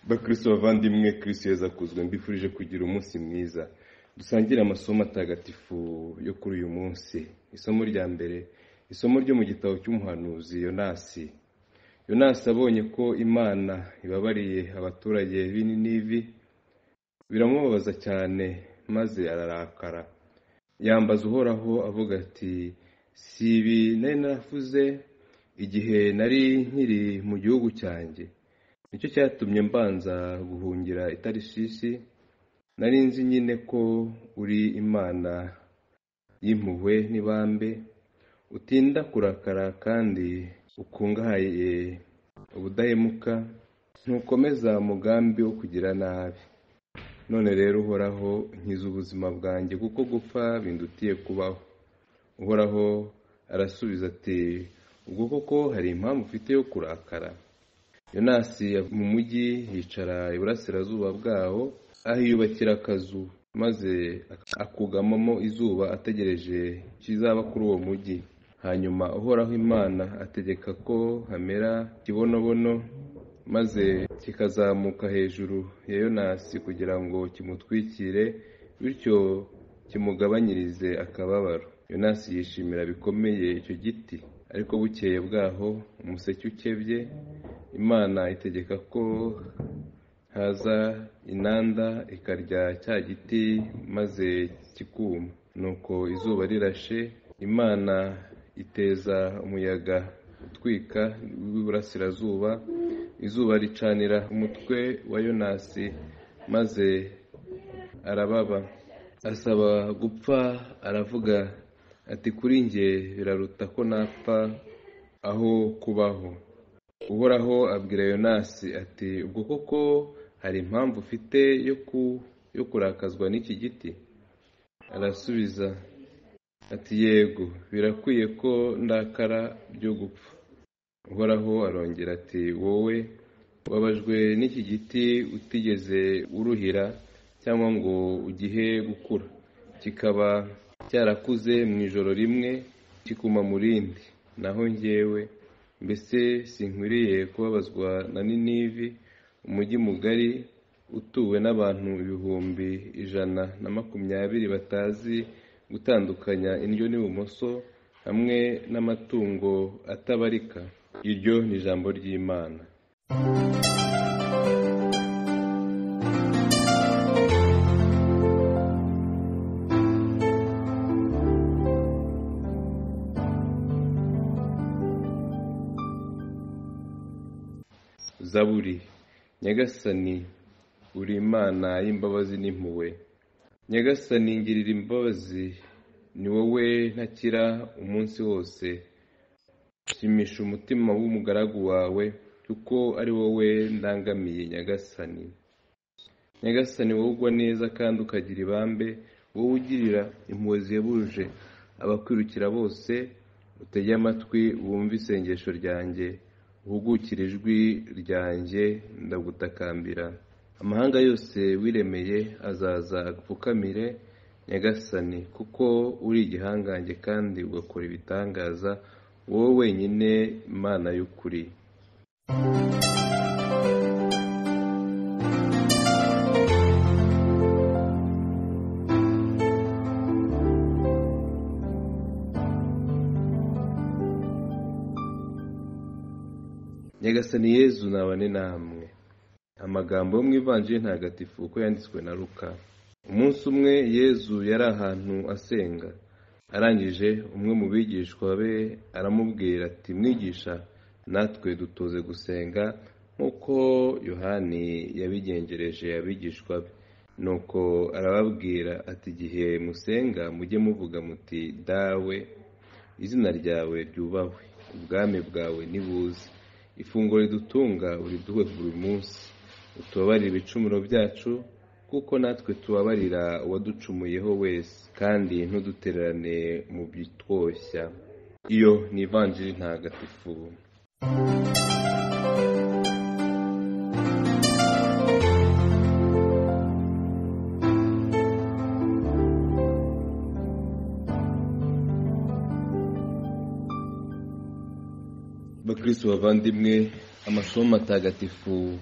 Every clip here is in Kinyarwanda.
bakristo bavandimwe, kristo yezu akuzwe, mbifurije kugira umunsi mwiza. Dusangire amasomo atagatifu yo kuri uyu munsi. Isomo rya mbere, isomo ryo mu gitabo cy'umuhanuzi Yonasi. Yonasi abonye ko Imana ibabariye abaturage b'i Ninivi, biramubabaza cyane, maze ararakara. Yambaza Uhoraho avuga ati, si ibi nari naravuze igihe nari nkiri mu gihugu cyanjye? Nicyo cyatumye mbanza guhungira i Tarishishi. Nari nzi nyine ko uri Imana y'impuhwe n'ibambe, utinda kurakara kandi ukungahaye ubudahemuka, ntukomeza umugambi wo kugira nabi. None rero Uhoraho, nkiza ubuzima bwanjye, kuko gupfa bindutiye kubaho. Uhoraho arasubiza ati, ubwo koko hari impamvu ufite yo kurakara? Yonasi mu mujyi yicara iburasirazuba bwawo, ahiyubakira akazu, maze akugamamo izuba ategereje ikizaba kuri uwo mujyi. Hanyuma Uhoraho Imana ategeka ko hamera ikibonobono, maze kikazamuka hejuru ya Yonasi kugira ngo kimutwikire, bityo kimugabanyirize akababaro. Yonasi yishimira bikomeye icyo giti, ariko bukeye bwaho umuseke ukebye, Imana itegeka ko haza inanda ikarya cya giti maze kikuma. Nuko izuba rirashe, Imana iteza umuyaga utwika w'iburasirazuba, izuba ricanira umutwe wa Yonasi, maze arababa. Asaba gupfa, aravuga ati, kuri njye biraruta ko napfa aho kubaho. Uhoraho abwira Yonasi ati, ubwo koko hari impamvu ufite yo kurakazwa n'iki giti? Arasubiza ati, yego, birakwiye ko ndakara byo gupfa. Uhoraho arongera ati, wowe wabajwe n'iki giti utigeze uruhira cyangwa ngo ugihe gukura, kikaba cyarakuze mu ijoro rimwe kikuma mu rindi. Naho njyewe, mbese sinkwiriye kubabazwa na Ninivi, umujyi mugari utuwe n'abantu 120,000 batazi gutandukanya indyo n'ibumoso, hamwe n'amatungo atabarika? Iryo ni ijambo ry'Imana. Zaburi. Nyagasani, uri Imana y'imbabazi n'impuhwe. Nyagasani, ngirira imbabazi, ni wowe ntakira umunsi wose. Shimisha umutima w'umugaragu wawe, kuko ari wowe ndangamiye. Nyagasani, Nyagasani, wowe ugwa neza kandi ukagira ibambe, wowe ugirira impuhwe zihebuje abakwirukira bose, utege amatwi wumve isengesho ryanjye, uhugukire ijwi ryanjye, ndagutakambira. Amahanga yose wiremeye azaza agupfukamire, Nyagasani, kuko uri igihangange kandi ugakora ibitangaza, wowe wenyine Imana y'ukuri. Nyagasani Yezu nabane namwe. Amagambo yo mu Ivanjili ntagatifu uko yanditswe na Luka. Umunsi umwe Yezu yari ahantu asenga. Arangije, umwe mu bigishwa be aramubwira ati, mwigisha, natwe dutoze gusenga nk'uko Yohani yabigenjereje abigishwa be. Nuko arababwira ati, igihe musenga mujye muvuga muti, dawe, izina ryawe ryubahwe, ubwami bwawe nibuze, ifunguro ridutunga uriduhe buri munsi, utubabarire ibicumuro byacu kuko natwe tubabarira uwaducumuyeho wese, kandi ntudutererane mu bitwoshya. Iyo ni Ivanjili ntagatifu. Bakristo bavandimwe, amasomo matagatifu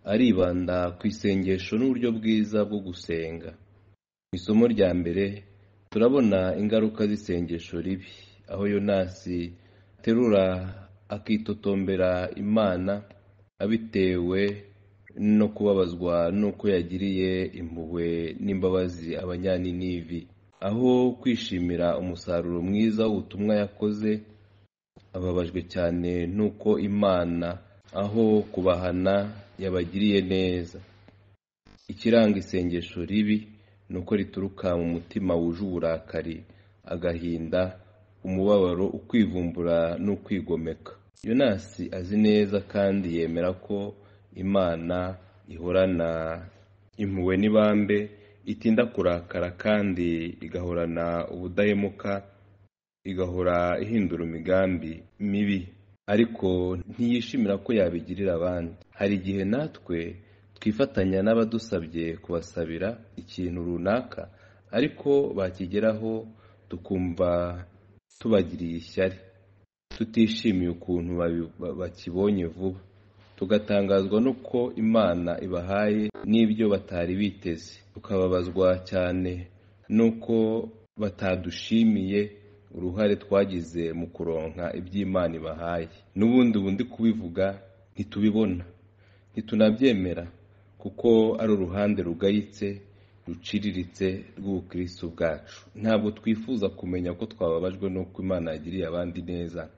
aribanda ku isengesho n'uburyo bwiza bwo gusenga. Mu isomo rya mbere turabona ingaruka z'isengesho ribi, aho Yonasi aterura akitotombera Imana abitewe no kubabazwa n'uko yagiriye impuhwe n'imbabazi abanyaninivi. Aho kwishimira umusaruro mwiza w'ubutumwa yakoze, ababajwe cyane n'uko Imana aho kubahana yabagiriye neza. Ikiranga isengesho ribi ni uko rituruka mu mutima wuje uburakari, agahinda, umubabaro, ukwivumbura n'ukwigomeka. Yonasi azi neza kandi yemera ko Imana ihorana impuhwe n'ibambe, itinda kurakara kandi igahorana ubudahemuka, igahora ihindura imigambi mibi, ariko ntiyishimira ko yabigirira abandi. Hari igihe natwe twifatanya n'abadusabye kubasabira ikintu runaka, ariko bakigeraho tukumva tubagiriye ishyari, tutishimiye ukuntu bakibonye vuba, tugatangazwa n'uko Imana ibahaye n'ibyo batari biteze, tukababazwa cyane n'uko batadushimiye uruhare twagize mu kuronka iby'Imana ibahaye. N'ubundi kubivuga ntitubibona, ntitunabyemera, kuko ari uruhande rugayitse, ruciriritse rw'ubukristo bwacu. Ntabwo twifuza kumenya ko twababajwe n'uko Imana yagiriye abandi neza.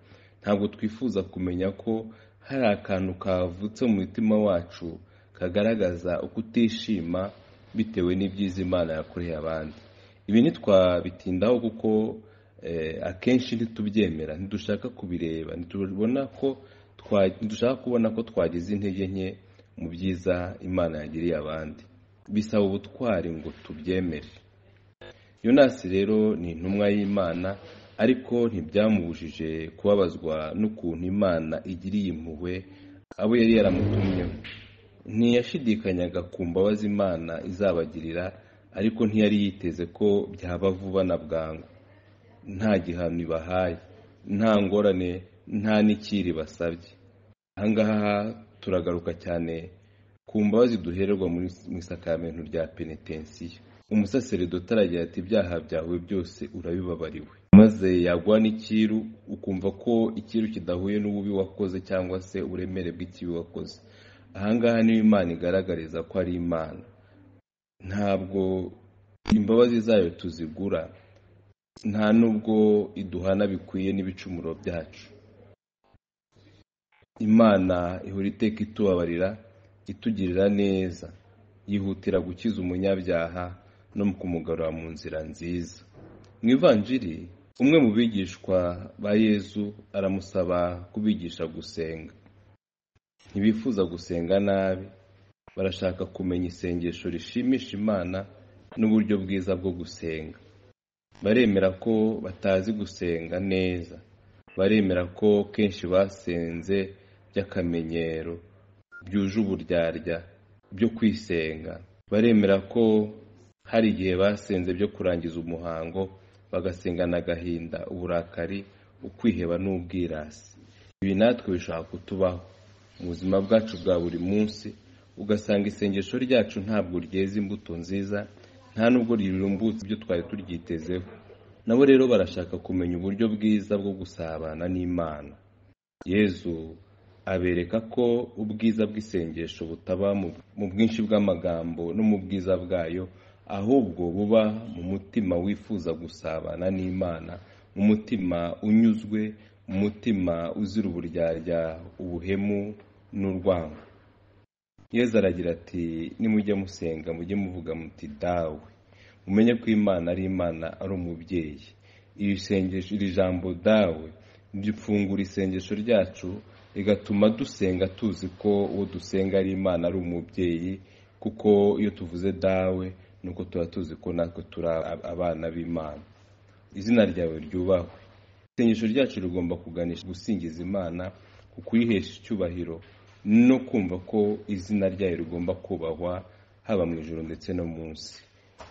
Ntabwo twifuza kumenya ko hari akantu kavutse mu mutima wacu kagaragaza ukutishima bitewe n'ibyiza Imana yakoreye abandi. Ibi ntitwabitindaho kuko akenshi ntitubyemera, ntidushaka kubireba, ntidushaka kubona ko twagize intege nke mu byiza Imana yagiriye abandi. Bisaba ubutwari ngo tubyemere. Yonasi rero ni intumwa y'Imana, ariko ntibyamubujije kubabazwa n'ukuntu Imana igiriye impuhwe abo yari yaramutumyeho. Ntiyashidikanyaga ku mbabazi Imana izabagirira, ariko ntiyari yiteze ko byaba vuba na bwangu, nta gihano ibahaye, nta ngorane, nta n'ikiri basabye. Ahangaha turagaruka cyane ku mbabazi duhererwa mu isakamento rya penetensiya. Umusaseredoti aragira ati, ibyaha byawe byose urabibabariwe. Maze yagwa n'ikiru, ukumva ko ikiru kidahuye n'ububi wakoze cyangwa se uburemere bw'ikibi wakoze. Ahangaha niyo Imana igaragariza ko ari Imana. Ntabwo imbabazi zayo tuzigura, nta nubwo iduhana bikwiye n'ibicumuro byacu. Imana ihora iteka itubabarira, itugirira neza, yihutira gukiza umunyabyaha no kumugarura mu nzira nziza. Mu Ivanjiri, umwe mu bigishwa ba Yezu aramusaba kubigisha gusenga. Ntibifuza gusenga nabi, barashaka kumenya isengesho rishimisha Imana n'uburyo bwiza bwo gusenga. Baremera ko batazi gusenga neza, baremera ko kenshi basenze by'akamenyero, byuje uburyarya byo kwisenga. Baremera ko hari igihe basenze byo kurangiza umuhango, bagasengana agahinda, uburakari, ukwiheba n'ubwirasi. Ibi natwe bishaka kutubaho mu buzima bwacu bwa buri munsi, ugasanga isengesho ryacu ntabwo ryeza imbuto nziza, nta nubwo rirumbutse ibyo twari turyitezeho. Nabo rero barashaka kumenya uburyo bwiza bwo gusabana n'Imana. Yezu abereka ko ubwiza bw'isengesho butaba mu bwinshi bw'amagambo no mu bwiza bwayo, ahubwo buba mu mutima wifuza gusabana n'Imana, mu mutima unyuzwe, mu mutima uzira uburyarya, ubuhemu n'urwango. Yezu aragira ati, nimujya musenga mujye muvuga muti dawe. Mumenye ko Imana ari Imana, ari umubyeyi. Iri jambo dawe ryifungura isengesho ryacu, rigatuma dusenga tuzi ko uwo dusenga ari Imana, ari umubyeyi, kuko iyo tuvuze dawe nuko tuba tuzi ko natwe turi abana b'Imana. Izina ryawe ryubahwe. Isengesho ryacu rigomba kuganisha gusingiza Imana, kuyihesha icyubahiro no kumva ko izina ryayo rigomba kubahwa haba mu ijuru ndetse no munsi.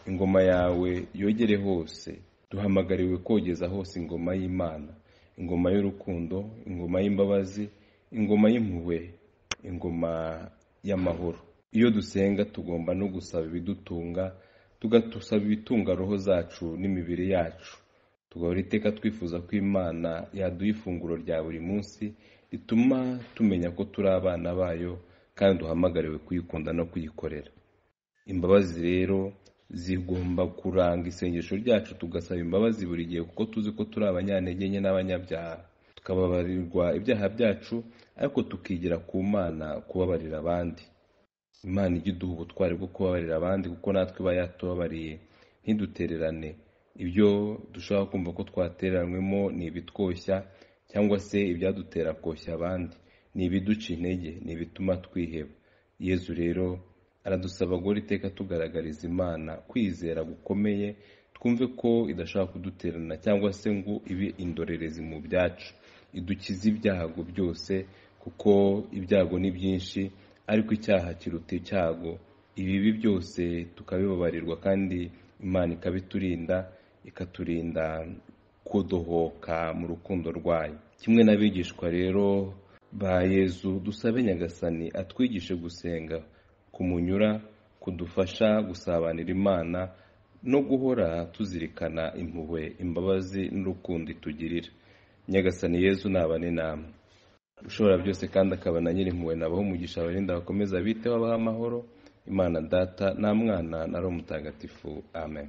Ingoma yawe yogere hose. Duhamagariwe kogeza hose ingoma y'Imana, ingoma y'urukundo, ingoma y'imbabazi, ingoma y'impuhwe, ingoma y'amahoro. Iyo dusenga tugomba no gusaba ibidutunga, tugatusaba ibitunga roho zacu n'imibiri yacu. Tugahora iteka twifuza ko Imana yaduha ifunguro rya buri munsi rituma tumenya ko turi abana bayo kandi duhamagariwe kuyikunda no kuyikorera. Imbabazi rero zigomba kuranga isengesho ryacu, tugasaba imbabazi buri gihe kuko tuzi ko turi abanyantege nke n'abanyabyaha. Tukababarirwa ibyaha byacu ariko tukigira ku Mana kubabarira abandi. Imana ijya iduha ubutwari bwo kubabarira abandi kuko natwe iba yatubabariye. Ntidutererane ibyo dushobora kumva ko twatereranywemo, ni ibitwoshya cyangwa se ibyadutera koshya abandi, ni ibiduca intege, ni ibituma twiheba. Yezu rero aradusaba guhora iteka tugaragariza Imana kwizera gukomeye, twumve ko idashaka kuduterana cyangwa se ngo ibe indorerezi mu byacu. Idukize ibyago byose kuko ibyago ni byinshi ariko icyaha kiruta icyago. Ibibi byose tukabibabarirwa kandi Imana ikabiturinda, ikaturinda kudohoka mu rukundo rwayo. Kimwe n'abigishwa rero ba Yezu, dusabe Nyagasani atwigishe gusenga kumunyura, kudufasha gusabanira Imana no guhora tuzirikana impuhwe, imbabazi n'urukundo itugirira. Nyagasani Yezu nabane namwe. Ushobora byose kandi akaba na Nyirimpuhwe nabaho umugisha, abarinda bakomeza biteho, abaha amahoro. Imana Data na Mwana na Roho Mutagatifu. Amen.